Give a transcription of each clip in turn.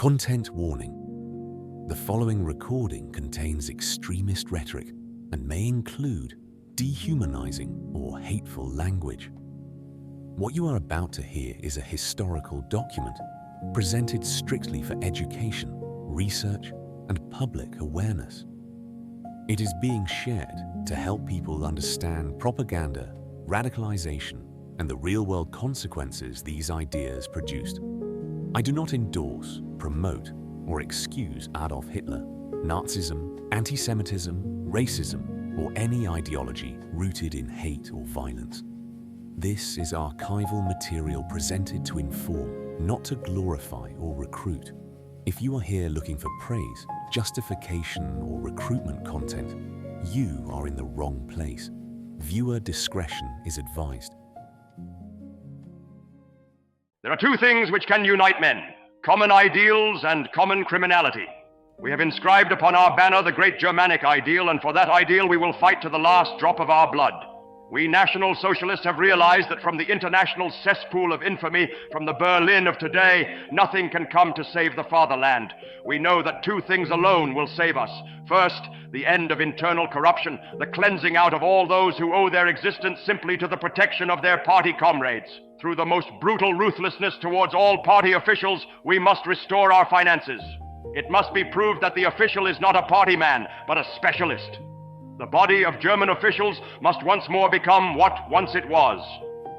Content warning. The following recording contains extremist rhetoric and may include dehumanizing or hateful language. What you are about to hear is a historical document presented strictly for education, research, and public awareness. It is being shared to help people understand propaganda, radicalization, and the real-world consequences these ideas produced. I do not endorse, promote, or excuse Adolf Hitler, Nazism, anti-Semitism, racism, or any ideology rooted in hate or violence. This is archival material presented to inform, not to glorify or recruit. If you are here looking for praise, justification, or recruitment content, you are in the wrong place. Viewer discretion is advised. There are two things which can unite men: common ideals and common criminality. We have inscribed upon our banner the great Germanic ideal, and for that ideal we will fight to the last drop of our blood. We National Socialists have realized that from the international cesspool of infamy, from the Berlin of today, nothing can come to save the fatherland. We know that two things alone will save us. First, the end of internal corruption, the cleansing out of all those who owe their existence simply to the protection of their party comrades. Through the most brutal ruthlessness towards all party officials, we must restore our finances. It must be proved that the official is not a party man, but a specialist. The body of German officials must once more become what once it was.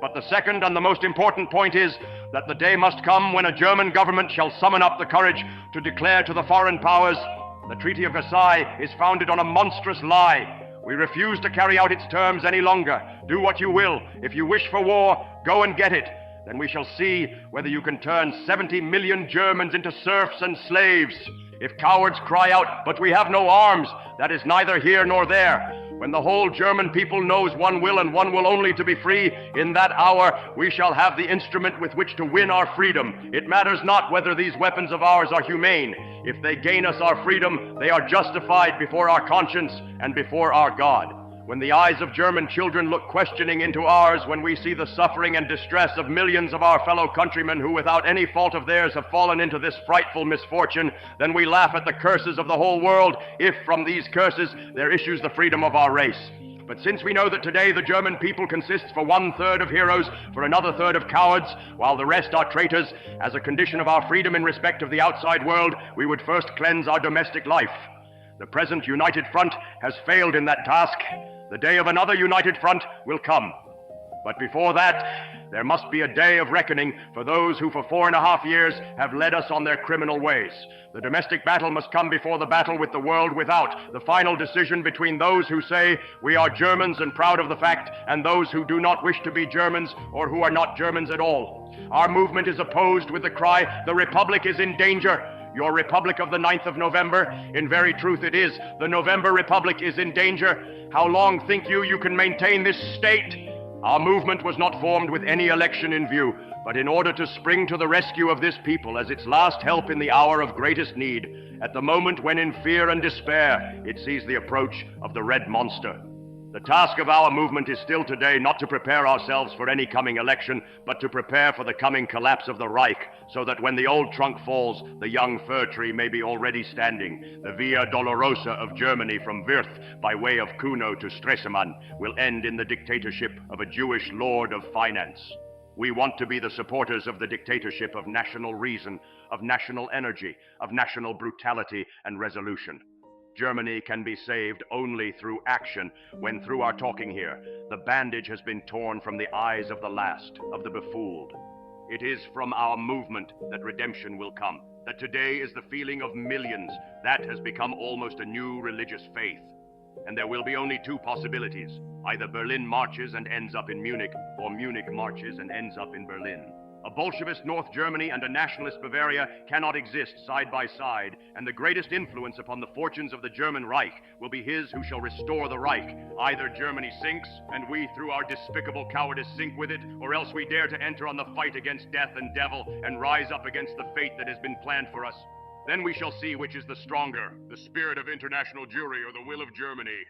But the second and the most important point is that the day must come when a German government shall summon up the courage to declare to the foreign powers, the Treaty of Versailles is founded on a monstrous lie. We refuse to carry out its terms any longer. Do what you will. If you wish for war, go and get it. Then we shall see whether you can turn 70 million Germans into serfs and slaves. If cowards cry out, "But we have no arms," that is neither here nor there. When the whole German people knows one will and one will only to be free, in that hour we shall have the instrument with which to win our freedom. It matters not whether these weapons of ours are humane. If they gain us our freedom, they are justified before our conscience and before our God. When the eyes of German children look questioning into ours, when we see the suffering and distress of millions of our fellow countrymen who without any fault of theirs have fallen into this frightful misfortune, then we laugh at the curses of the whole world, if from these curses there issues the freedom of our race. But since we know that today the German people consists for 1/3 of heroes, for another third of cowards, while the rest are traitors, as a condition of our freedom in respect of the outside world, we would first cleanse our domestic life. The present united front has failed in that task. The day of another united front will come. But before that, there must be a day of reckoning for those who for 4.5 years have led us on their criminal ways. The domestic battle must come before the battle with the world without, the final decision between those who say we are Germans and proud of the fact, and those who do not wish to be Germans or who are not Germans at all. Our movement is opposed with the cry, "The Republic is in danger." Your Republic of the 9th of November, in very truth it is, the November Republic is in danger. How long think you can maintain this state? Our movement was not formed with any election in view, but in order to spring to the rescue of this people as its last help in the hour of greatest need, at the moment when in fear and despair it sees the approach of the Red Monster. The task of our movement is still today not to prepare ourselves for any coming election, but to prepare for the coming collapse of the Reich, so that when the old trunk falls, the young fir tree may be already standing. The Via Dolorosa of Germany from Wirth by way of Kuno to Stresemann will end in the dictatorship of a Jewish lord of finance. We want to be the supporters of the dictatorship of national reason, of national energy, of national brutality and resolution. Germany can be saved only through action, when through our talking here, the bandage has been torn from the eyes of the last, of the befooled. It is from our movement that redemption will come, that today is the feeling of millions. That has become almost a new religious faith. And there will be only two possibilities. Either Berlin marches and ends up in Munich, or Munich marches and ends up in Berlin. A Bolshevist North Germany and a nationalist Bavaria cannot exist side by side, and the greatest influence upon the fortunes of the German Reich will be his who shall restore the Reich. Either Germany sinks, and we through our despicable cowardice sink with it, or else we dare to enter on the fight against death and devil and rise up against the fate that has been planned for us. Then we shall see which is the stronger, the spirit of international Jewry or the will of Germany.